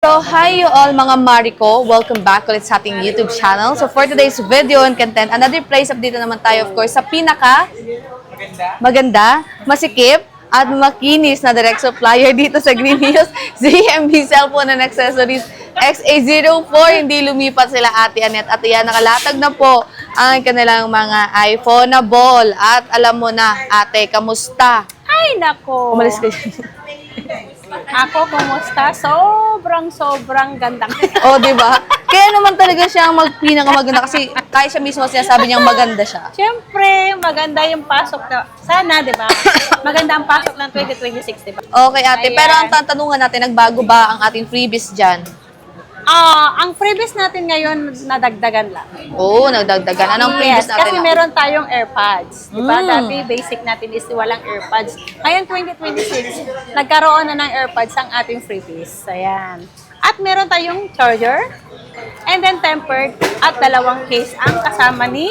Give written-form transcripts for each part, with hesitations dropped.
So, hi you all mga Marico. Welcome back ulit sa ating YouTube channel. So, for today's video and content, another place update na naman tayo, of course, sa pinaka maganda, masikip, at makinis na direct supplier dito sa Green Hills, ZMB Cellphone and Accessories XA04. Hindi lumipat sila Ate Annette. At yan, nakalatag na po ang kanilang mga iPhone na ball. At alam mo na, ate, kamusta? Ay, nako. Umalis kayo. Ako, kumusta? Sobrang ganda. Oh, di ba? Kaya naman talaga siya ang pinakamaganda kasi kaya siya mismo sinasabi niyang maganda siya. Siyempre, maganda yung pasok na, sana, di ba? Maganda ang pasok ng 2026, di ba? Okay, ate. Ayan. Pero ang tatanungan natin, nagbago ba ang ating freebies dyan? Ang freebies natin ngayon, nadagdagan lang. Oo, nagdagdagan. Anong freebies natin? Kasi meron tayong AirPods. Di ba? Mm. Dati, basic natin is walang AirPods. Ngayon, 2026, nagkaroon na ng AirPods ang ating freebies. Ayan. At meron tayong charger, and then tempered, at dalawang case ang kasama ni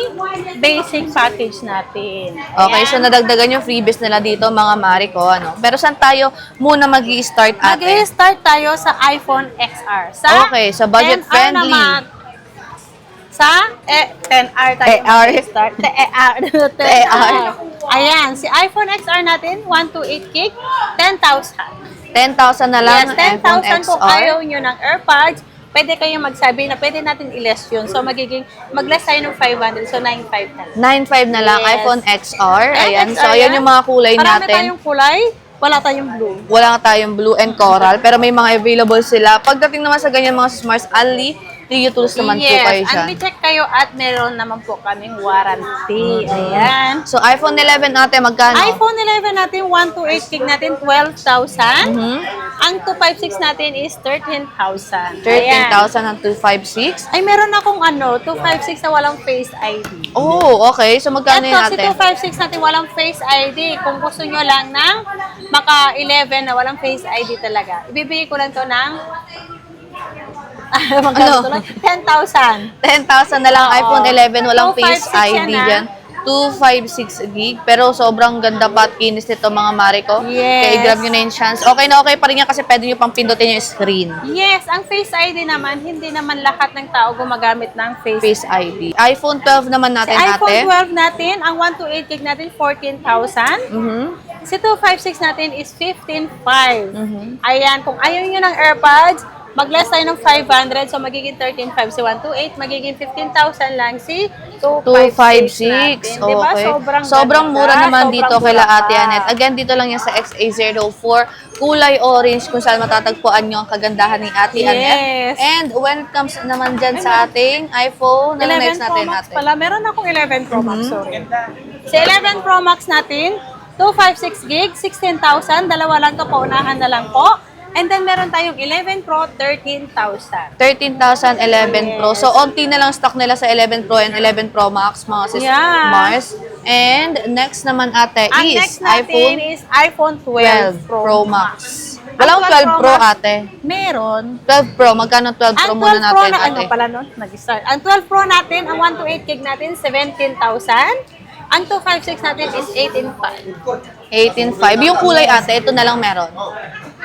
basic package natin. Okay, so nadagdagan yung freebies nila dito, mga Marico, ano? Pero saan tayo muna mag-i-start, ate? Mag-start tayo sa iPhone XR. Sa Okay, sa budget 10R friendly. naman. Sa 10R tayo ER. mag-start. 10R. Ayan, si iPhone XR natin, 128 gig, 10,000. 10,000 na lang Yes, iPhone 10,000 kung XR. ayaw nyo ng AirPods, pwede kayong magsabi na pwede natin i-less yun. So, mag-less tayo ng 500, so 9,500 na lang. 9,500 na lang, Yes. iPhone XR. Ayan, XR so ayan yan. yung mga kulay Marami natin. tayong kulay, wala tayong blue. Wala nga tayong blue and coral, pero may mga available sila. Pagdating naman sa ganyan mga smarts, only 3 tools naman po kayo Yes, dyan. and check kayo at meron naman po kaming warranty. Ayan. So, iPhone 11 ate, magkano? iPhone 11 natin, 128 gig natin, 12,000. Mhm. Ang 256 natin is 13,000. 13,000 ang 256. Ay, meron akong 256 na walang Face ID. Oh, okay. So, magkano yun Ito, si ate? 256 natin walang Face ID. Kung gusto nyo lang ng maka 11 na walang Face ID talaga, ibibigay ko lang to ng Ano? 10,000. 10,000 na lang Oo. iPhone 11, walang Face 256 ID yan, yan. 256 gig. Pero sobrang ganda pa at kinis nito, mga Marico. Yes. Kaya i-grab nyo na yung chance. Okay na okay pa rin yan kasi pwede nyo pang pindutin yung screen. Yes, ang Face ID naman, hindi naman lahat ng tao gumagamit ng Face ID. iPhone 12 naman Si natin, iPhone ate. 12 natin, ang 128 gig natin, 14,000. Mhm. Si 256 natin is 15,500. Mhm. Ayan, kung ayaw nyo ng AirPods, mag-less tayo ng 500, so magiging 13,500 si 128, magiging 15,000 lang si 256 256. natin. Diba? Okay. Sobrang mura ganda. naman Sobrang dito mura kila pa. Ate Annette. Again, dito lang yan sa XA04. Kulay orange kung saan matatagpuan nyo ang kagandahan ni Ate Yes. Annette. And when it comes naman dyan sa ating iPhone, ano 11 next Pro natin Max ate? pala. Meron akong 11 Pro Max, sorry. Si 11 Pro Max natin, 256 gig, 16,000. Dalawa lang to, paunahan na lang po. And then meron tayong 11 Pro, 13,000. 13,000 11 Pro. So, onti na lang stock nila sa 11 Pro and 11 Pro Max, mga sis Yeah. Mars. And next naman ate Ang is next natin iPhone is iPhone 12 Pro Max. Walang Ang 12 Pro Max, ate. Meron. 12 Pro, magkano 12 Pro Ang muna 12 Pro natin na, ate? pala nun, nag-start. Ang 12 Pro natin, ang 128 gig natin, 17,000. Ang 256 natin is 18,500. 18.5. Yung kulay ate, ito na lang meron.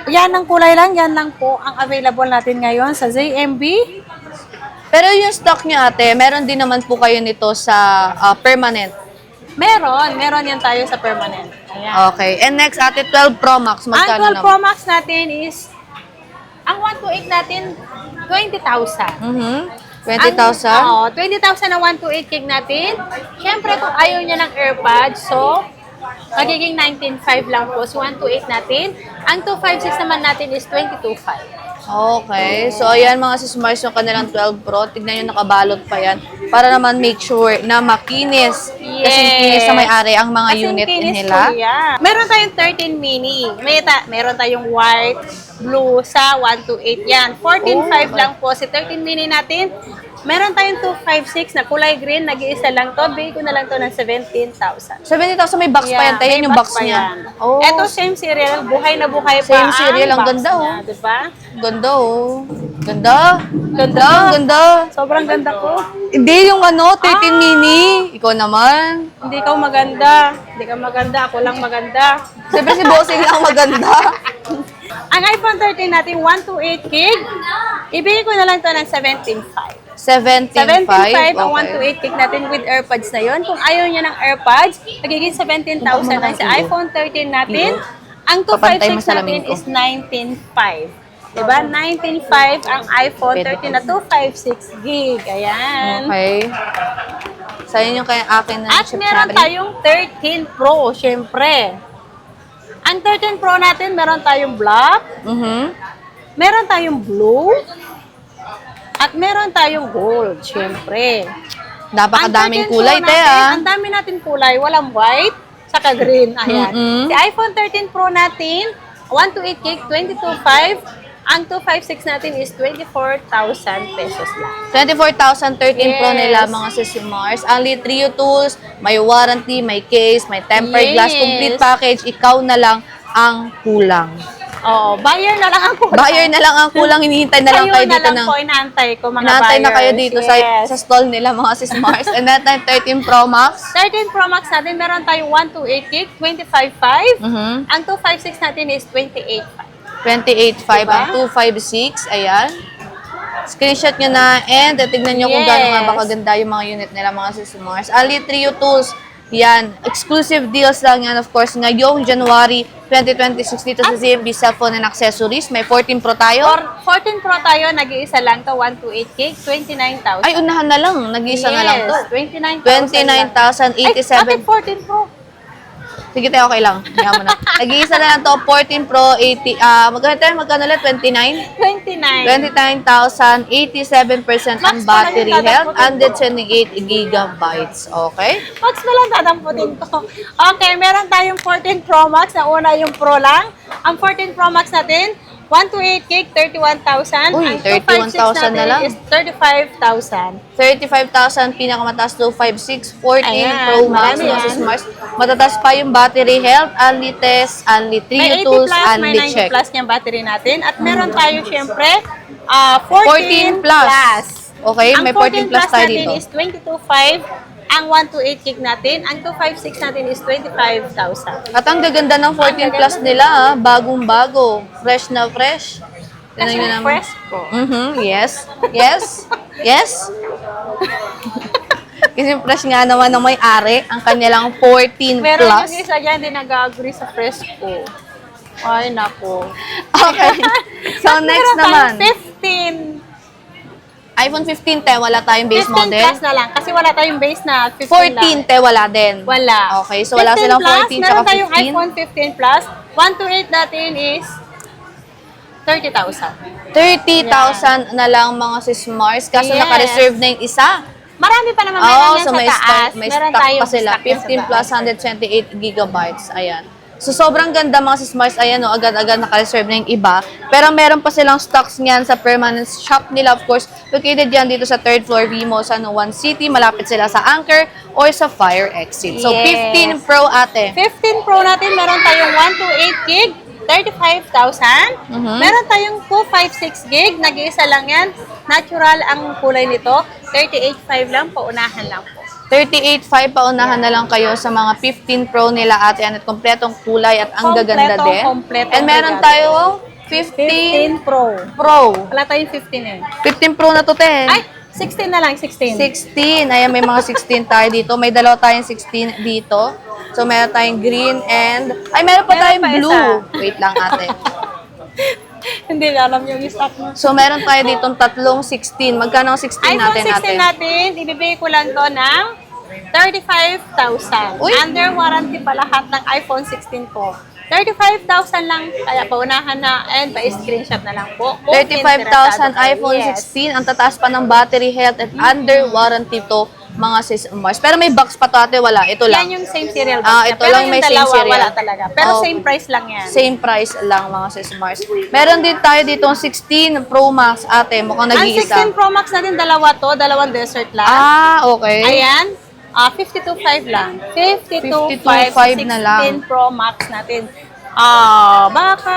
Yan ang kulay lang, yan lang po ang available natin ngayon sa ZMB. Pero yung stock niya ate, meron din naman po kayo nito sa permanent. Meron yan tayo sa permanent. Ayan. Okay. And next ate, 12 Pro Max, Ang magkano 12 Pro naman? Max natin is, ang 128 natin, 20,000. Mhm. 20,000? Oo, 20,000 na 128 gig natin. Siyempre, kung ayaw niya ng AirPods, so, magiging 19,500 lang po. So, 128 natin. Ang 256 naman natin is 22,500. Okay. So, ayan mga sismars yung kanilang 12 Pro. Tignan nyo, nakabalot pa yan. Para naman make sure na makinis. Kasi kinis na may-ari ang mga Kasing unit kinis nila. po yan. Meron tayong 13 mini. Meron tayong white, blue sa 128 yan. 14,500 lang po. Si 13 mini natin, meron tayong 256 na kulay green. Nag-iisa lang to. Bigay ko na lang to ng 17,000. 70,000 may box pa yan. Tayo may yung box pa niya. yan. Oh, Eto, same cereal. Buhay na buhay pa Same cereal. Ang box ganda, niya, oh. diba? ganda oh. Ganda. Ganda. Ang ganda. Sobrang ganda ko. Hindi yung 13 mini. Ikaw naman. Hindi ka maganda. Hindi ka maganda. Ako lang maganda. Siyempre si Bossing lang maganda. Ang iPhone 13 natin, 128 gig. Ibigay ko na lang to ng 17.5. 17.5. 17.5 ang Okay. 128 gig natin with AirPods na yon. Kung ayaw niya ng AirPods, magiging 17,000 lang sa iPhone 13 natin. Ang Papantay mo 256 sa natin lamin ko. is 19.5. Diba? 19.5 ang iPhone 13 na 256 gig. Ayan. Okay. So, yun yung kaya akin na At meron tayong 13 Pro, syempre. Ang 13 Pro natin, meron tayong black, meron tayong blue, at meron tayong gold, syempre. Napakadaming Ang 13 kulay, Pro te, natin, ah. Ang dami natin kulay, walang white, saka green. Ayan. Mm-mm. Si iPhone 13 Pro natin, 128 gig, 22.5. Ang 256 natin is 24,000 pesos lang. 24,000, 13 Pro Yes. nila, mga Mars. Only Trio tools, may warranty, may case, may tempered glass, Yes. complete package. Ikaw na lang ang kulang. Oo, buyer na lang ang kulang. Buyer na lang ang kulang, hinihintay na lang kayo na dito lang ng... po, inaantay ko mga Inaantay buyers. na kayo dito Yes. sa stall nila, mga Mars. And that time, 13 Pro Max. 13 Pro Max natin, meron tayong 128 gig, 25.5. Mhm. Ang 256 natin is 28.5. 28.5 Diba? ang 256. Ayan. Screenshot nyo na and tignan nyo kung Yes. gaano nga ba kaganda yung mga unit nila, mga Mars. Ali Trio Tools. Yan. Exclusive deals lang yan, of course, ngayong January 2026 dito sa ZMB Cellphone and Accessories. May 14 Pro tayo. 14 Pro tayo, nag-iisa lang to, 128 gig, 29,000. Ay, unahan na lang. Nag-iisa na lang to. 29,000 29,087. Bakit 14 Pro? Sige tayo, okay lang. Yan mo na. Nag-iisa na lang to. 14 Pro, 80, magkano ulit? 29? 29. 29,087% ang Max pa lang battery yung health, dadamputin 128 gigabytes. Okay? Max na lang dadamputin ko. Okay, meron tayong 14 Pro Max. Na una yung Pro lang. Ang 14 Pro Max natin, 128 gig, 31,000. Uy, Ang 31,000 na lang. is 35,000. 35,000, pinakamataas 256, 14 Ayan, Pro Max, marami mga yan. Mars. Matataas pa yung battery health, only test, only May 3 80 tools, plus, may only 90 check. plus niyang battery natin. At meron tayo syempre, 14 plus. Okay, Ang may 14 plus tayo natin dito. is 22.5. Ang 128 gig natin. Ang 256 natin is 25,000. At ang gaganda ng 14 plus nila, bagong-bago. Fresh na fresh. Kasi Tingnan nyo naman. fresh po. Yes. Yes. Yes. Kasi fresh nga naman ng may-ari, ang kanya lang 14 Meron plus. yung isa dyan, hindi nag-agree sa fresco. Ay, nako. Okay. So, At next meron tayong naman. 15. iPhone 15, te, wala tayong base 15 model. plus na lang. Kasi wala tayong base na 15 14, lang. te, wala din. Wala. Okay, so wala 15 silang plus, 14 meron tsaka tayong 15. iPhone 15 plus. 128 natin is 30,000. 30,000 na lang mga Mars. Kaso Yes. naka-reserve na yung isa. Marami pa naman meron Oo, yan so sa may taas. stock, may Meron stock tayong pa sila. stock yan sa 15 plus taas. 128 gigabytes. Ayan. So, sobrang ganda mga Mars. Ayan, no, agad-agad naka-reserve na yung iba. Pero meron pa silang stocks niyan sa permanent shop nila. Of course, located yan dito sa 3rd floor, Vimosa, One City. Malapit sila sa Anchor or sa Fire Exit. So, Yes. 15 Pro ate. 15 Pro natin, meron tayong 128 gig, 35,000. Meron tayong 256 gig, nag-iisa lang yan. Natural ang kulay nito. 38.5 lang, paunahan lang po. 38.5 paunahan na lang kayo sa mga 15 Pro nila ate. At kompletong kulay at ang gaganda din. Kompletong And meron regalo. tayong 15 15 Pro. Pro. Wala tayong 15 eh. 15 Pro na to, te. Ay, 16 na lang, 16. 16. Ayan, may mga 16 tayo dito. May dalawa tayong 16 dito. So, meron tayong green and... Ay, meron pa Meron tayong pa blue. isa. Wait lang, ate. Hindi na alam yung stock mo. So, meron tayo ditong tatlong 16. Magkano ang 16 iPhone natin, 16 ate? natin, ibibigay ko lang to ng 35,000. Uy! Under warranty pa lahat ng iPhone 16 po. 35,000 lang, kaya paunahan na and pa-screenshot na lang po. Kung 35,000 interesado kayo. iPhone Yes. 16. Ang tataas pa ng battery health at under warranty to mga Mars. Pero may box pa to, ate. Wala. Ito lang. Yan yung same serial box Ah, niya. ito Pero lang yung may same dalawa, serial. wala talaga. Pero Oh. same price lang yan. Same price lang mga Mars. Meron din tayo dito 16 Pro Max, ate. Mukhang Ang nag-iisa. 16 Pro Max natin, dalawa to, dalawang desert lang. Ah, okay. Ayan, 52.5 lang. 52.5 na lang. 16 Pro Max natin. Baka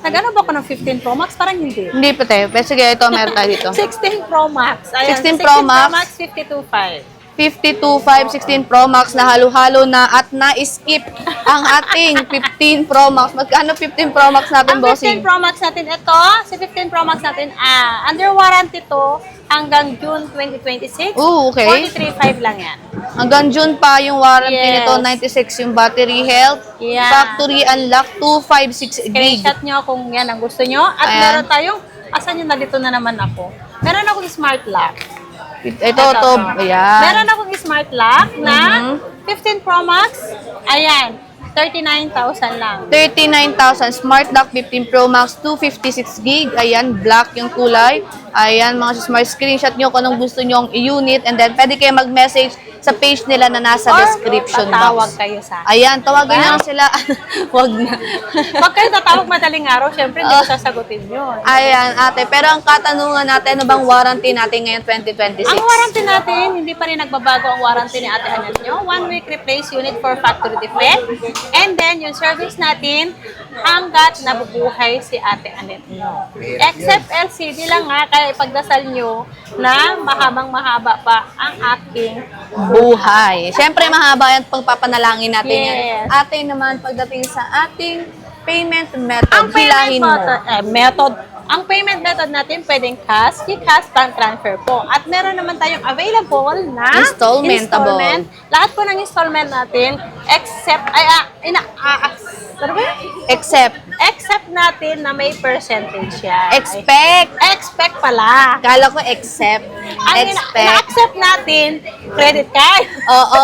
nag-ano ba ako ng 15 Pro Max? Parang hindi. Hindi pa, te. Pero sige, ito meron tayo dito. 16 Pro Max. Ayan, 16 Pro Max. 52.5. 52, 5, 16 Pro Max na halo-halo na at na-skip ang ating 15 Pro Max. Magkano 15 Pro Max natin, Ang bossing? 15 Pro Max natin, ito, si 15 Pro Max natin, under warranty to hanggang June 2026. Oo, okay. 43.5 lang yan. Hanggang June pa yung warranty Yes. nito, 96 yung battery health. Yeah. Factory unlock, 256 gig. Screenshot nyo kung yan ang gusto nyo. At Ayan. meron tayong, asan yun, nandito na naman ako. Meron akong smart lock. Ito, ayan. Meron akong smart lock na 15 Pro Max. Ayan, 39,000 lang. 39,000. Smart Lock 15 Pro Max, 256 gig. Ayan, black yung kulay. Ayan, mga smart screenshot nyo kung anong gusto nyo ang i-unit. And then, pwede kayo mag-message sa page nila na nasa description tatawag box. kayo sa akin. Ayan, tawagin Diba? nyo lang sila. Wag na. Pag kayo tatawag madaling araw, syempre hindi ko sasagutin yun. Ayan, ate. Pero ang katanungan natin, ano bang warranty natin ngayon 2026? Ang warranty natin, hindi pa rin nagbabago ang warranty ni Ate Anet nyo. 1 week replace unit for factory defect. And then, yung service natin, hanggat nabubuhay si Ate Anet nyo. Except LCD lang nga, kaya ipagdasal nyo na mahaba pa ang aking Buhay. Siyempre, mahaba yan pagpapanalangin natin yan. Yes. Ate naman, pagdating sa ating payment method, ang hilahin payment mo. Ang payment method natin pwedeng cash, e-cash, bank transfer po. At meron naman tayong available na Installmentable. installment. Lahat po ng installment natin, except, ano ba yun? Except natin na may percentage yan. Expect pala. Kala ko accept. Ang ina-accept natin, credit card. Oo.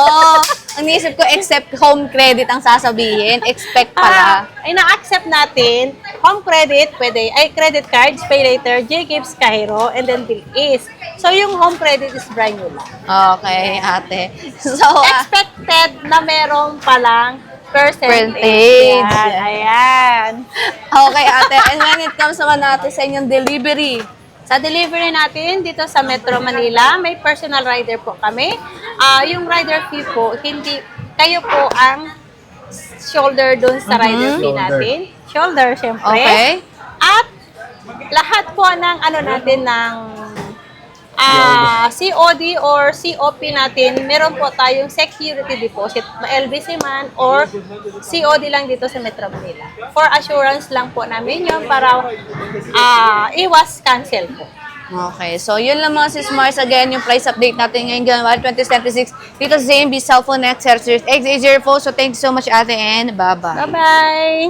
Ang naisip ko, accept home credit ang sasabihin. Expect pala. Ina-accept natin, home credit, credit cards, pay later, J-Gibbs, Cairo, and then bill is. So, yung home credit is brand new lang. Okay, ate. So, Expected na meron palang percentage. Percentage. Yan, ayan. okay, ate. And when it comes naman natin sa inyong delivery, Sa delivery natin dito sa Metro Manila, may personal rider po kami. Yung rider fee po, hindi kayo po ang shoulder dun sa rider fee natin. Shoulder, syempre. okay? At lahat po ng ano natin ng COD or COP natin, meron po tayong security deposit, LBC man or COD lang dito sa Metro Manila. For assurance lang po namin yun para iwas cancel po. Okay, so yun lang mga sis Mars. Again, yung price update natin ngayong January 2026 dito sa ZMB Cellphone X Series X804. So thank you so much, ate, and bye-bye. Bye-bye!